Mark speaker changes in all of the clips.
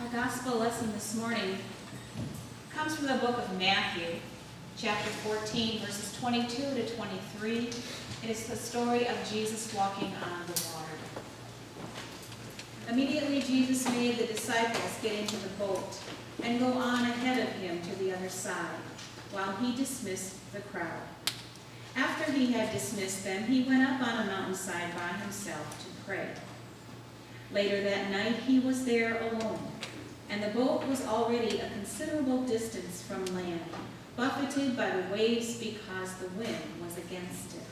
Speaker 1: Our gospel lesson this morning comes from the book of Matthew, chapter 14, verses 22 to 23. It is the story of Jesus walking on the water. Immediately Jesus made the disciples get into the boat and go on ahead of him to the other side, while he dismissed the crowd. After he had dismissed them, he went up on a mountainside by himself to pray. Later that night he was there alone, and the boat was already a considerable distance from land, buffeted by the waves because the wind was against it.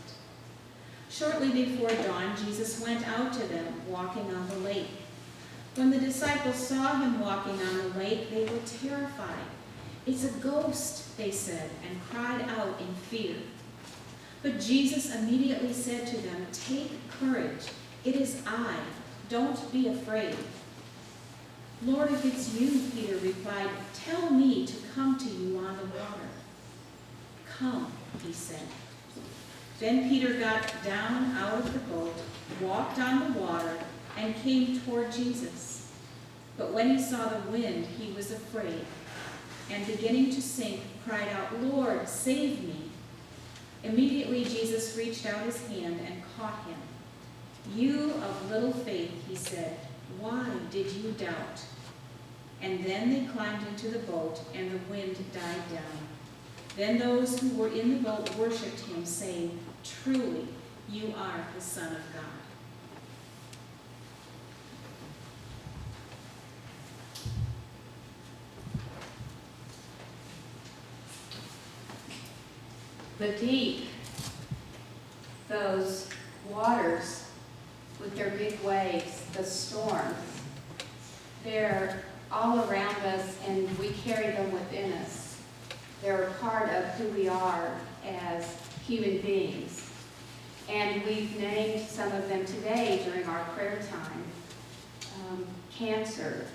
Speaker 1: Shortly before dawn, Jesus went out to them, walking on the lake. When the disciples saw him walking on the lake, they were terrified. "It's a ghost," they said, and cried out in fear. But Jesus immediately said to them, "Take courage, it is I. Don't be afraid." "Lord, if it's you," Peter replied, "tell me to come to you on the water." "Come," he said. Then Peter got down out of the boat, walked on the water, and came toward Jesus. But when he saw the wind, he was afraid, and beginning to sink, cried out, "Lord, save me." Immediately Jesus reached out his hand and caught him. "You of little faith," he said, "why did you doubt?" And then they climbed into the boat, and the wind died down. Then those who were in the boat worshipped him, saying, "Truly, you are the Son of God."
Speaker 2: The deep, those waters with their big waves, the storms, they're all around us and we carry them within us. They're a part of who we are as human beings. And we've named some of them today during our prayer time. Cancer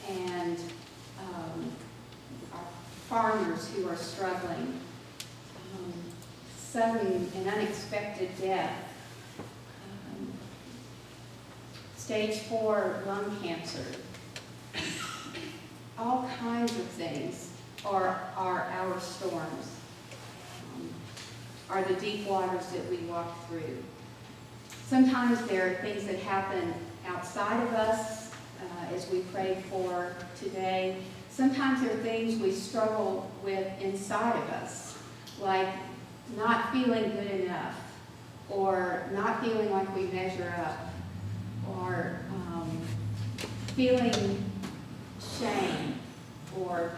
Speaker 2: and our farmers who are struggling. Sudden and unexpected death. Stage 4 lung cancer. All kinds of things are our storms, are the deep waters that we walk through. Sometimes there are things that happen outside of us, as we prayed for today. Sometimes there are things we struggle with inside of us, like not feeling good enough, or not feeling like we measure up, or feeling shame, or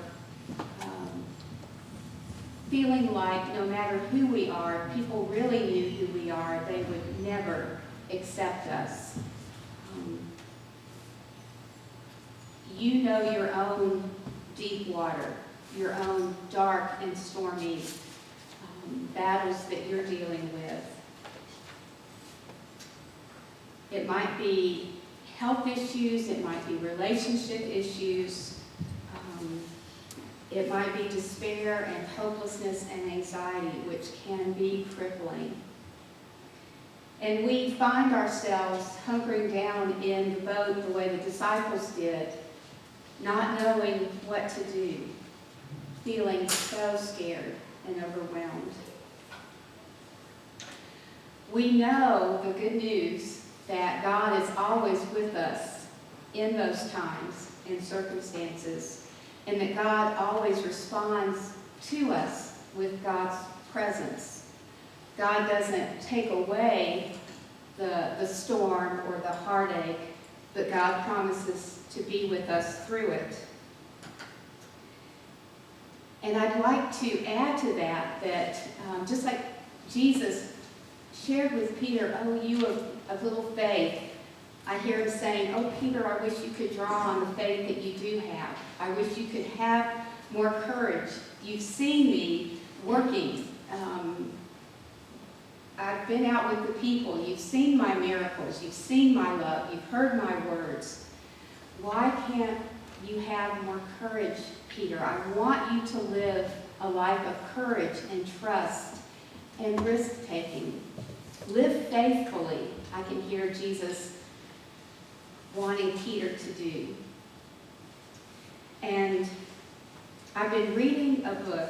Speaker 2: feeling like no matter who we are, people really knew who we are, they would never accept us. You know your own deep water, your own dark and stormy battles that you're dealing with. It might be health issues, it might be relationship issues, it might be despair and hopelessness and anxiety, which can be crippling. And we find ourselves hunkering down in the boat the way the disciples did, not knowing what to do, feeling so scared and overwhelmed. We know the good news that God is always with us in those times and circumstances, and that God always responds to us with God's presence. God doesn't take away the storm or the heartache, but God promises to be with us through it. And I'd like to add to that just like Jesus shared with Peter, "Oh, you of little faith," I hear him saying, "Oh, Peter, I wish you could draw on the faith that you do have. I wish you could have more courage. You've seen me working. I've been out with the people. You've seen my miracles. You've seen my love. You've heard my words. Why can't you have more courage, Peter? I want you to live a life of courage and trust and risk-taking. Live faithfully," I can hear Jesus wanting Peter to do. I've been reading a book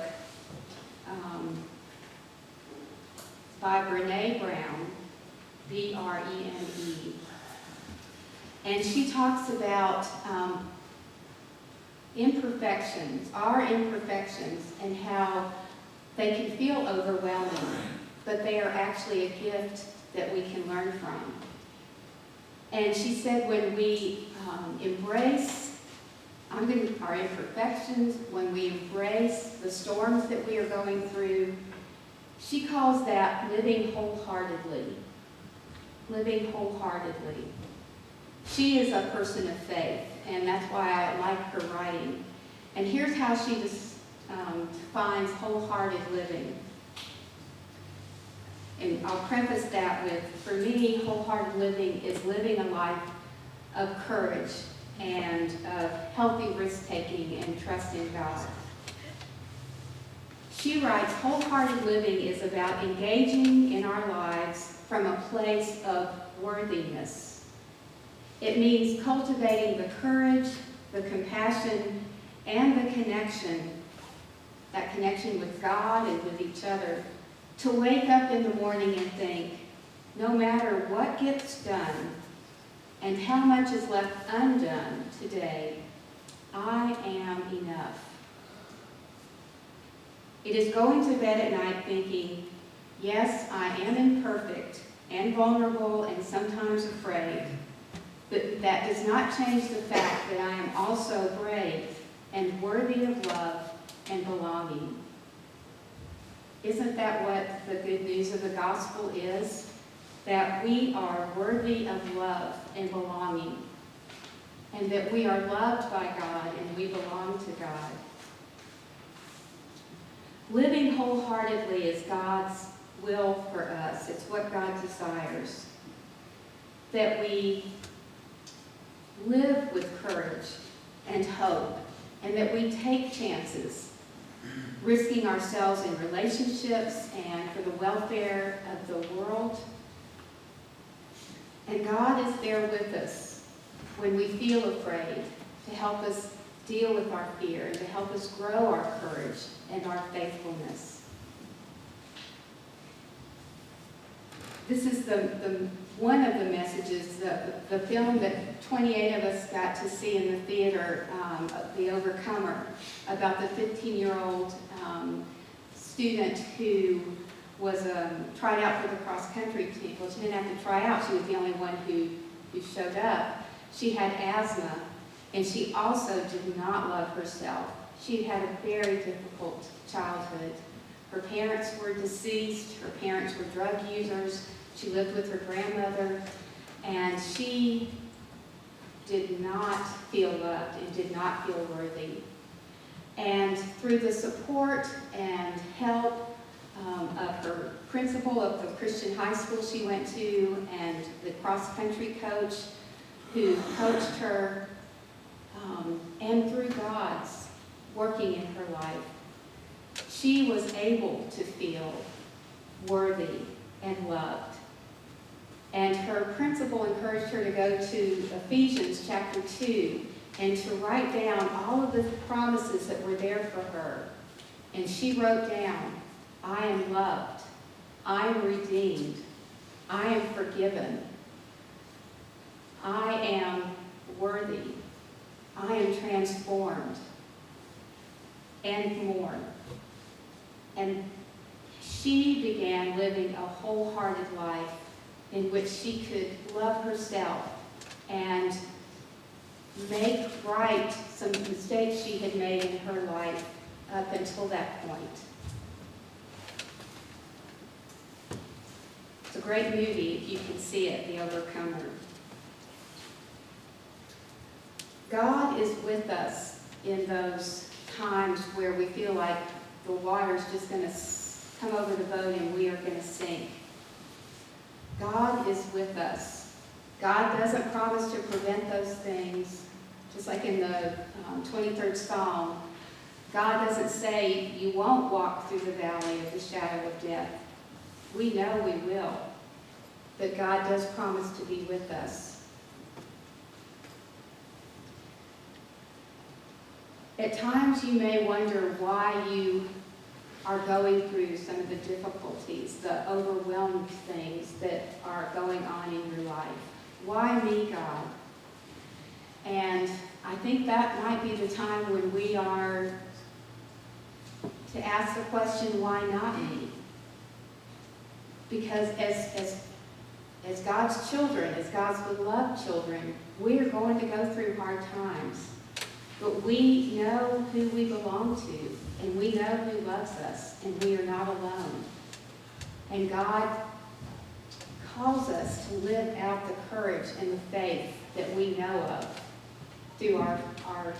Speaker 2: by Brene Brown, Brene, and she talks about imperfections, our imperfections, and how they can feel overwhelming, but they are actually a gift that we can learn from. And she said when we embrace our imperfections, when we embrace the storms that we are going through, she calls that living wholeheartedly. Living wholeheartedly. She is a person of faith, and that's why I like her writing. And here's how she defines wholehearted living. And I'll preface that with, for me, wholehearted living is living a life of courage and of healthy risk-taking and trust in God. She writes, wholehearted living is about engaging in our lives from a place of worthiness. It means cultivating the courage, the compassion, and the connection, that connection with God and with each other, to wake up in the morning and think, no matter what gets done and how much is left undone today, I am enough. It is going to bed at night thinking, yes, I am imperfect and vulnerable and sometimes afraid, but that does not change the fact that I am also brave and worthy of love and belonging. Isn't that what the good news of the gospel is? That we are worthy of love and belonging, and that we are loved by God and we belong to God. Living wholeheartedly is God's will for us. It's what God desires. That we live with courage and hope, and that we take chances, risking ourselves in relationships and for the welfare of the world. And God is there with us when we feel afraid, to help us deal with our fear and to help us grow our courage and our faithfulness. This is one of the messages, the film that 28 of us got to see in the theater, The Overcomer, about the 15-year-old student who was tried out for the cross-country team. Well, she didn't have to try out. She was the only one who showed up. She had asthma, and she also did not love herself. She had a very difficult childhood. Her parents were deceased. Her parents were drug users. She lived with her grandmother, and she did not feel loved and did not feel worthy. And through the support and help of her principal of the Christian high school she went to and the cross-country coach who coached her, and through God's working in her life, she was able to feel worthy and loved. And her principal encouraged her to go to Ephesians chapter 2 and to write down all of the promises that were there for her. And she wrote down, I am loved, I am redeemed, I am forgiven, I am worthy, I am transformed, and more. And she began living a wholehearted life in which she could love herself and make right some mistakes she had made in her life up until that point. It's a great movie if you can see it, The Overcomer. God is with us in those times where we feel like the water's just going to come over the boat and we are going to sink. God is with us. God doesn't promise to prevent those things. Just like in the 23rd Psalm, God doesn't say you won't walk through the valley of the shadow of death. We know we will. But God does promise to be with us. At times you may wonder why you are going through some of the difficulties, the overwhelming things that are going on in your life. Why me, God? And I think that might be the time when we are to ask the question, why not me? Because as God's children, as God's beloved children, we are going to go through hard times. But we know who we belong to, and we know who loves us, and we are not alone. And God calls us to live out the courage and the faith that we know of through our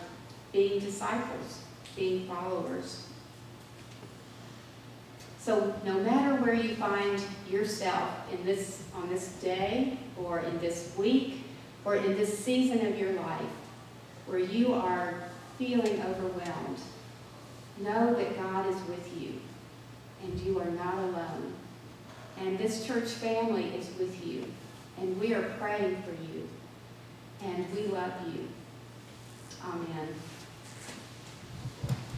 Speaker 2: being disciples, being followers. So no matter where you find yourself on this day, or in this week, or in this season of your life, where you are feeling overwhelmed, know that God is with you, and you are not alone. And this church family is with you, and we are praying for you, and we love you. Amen.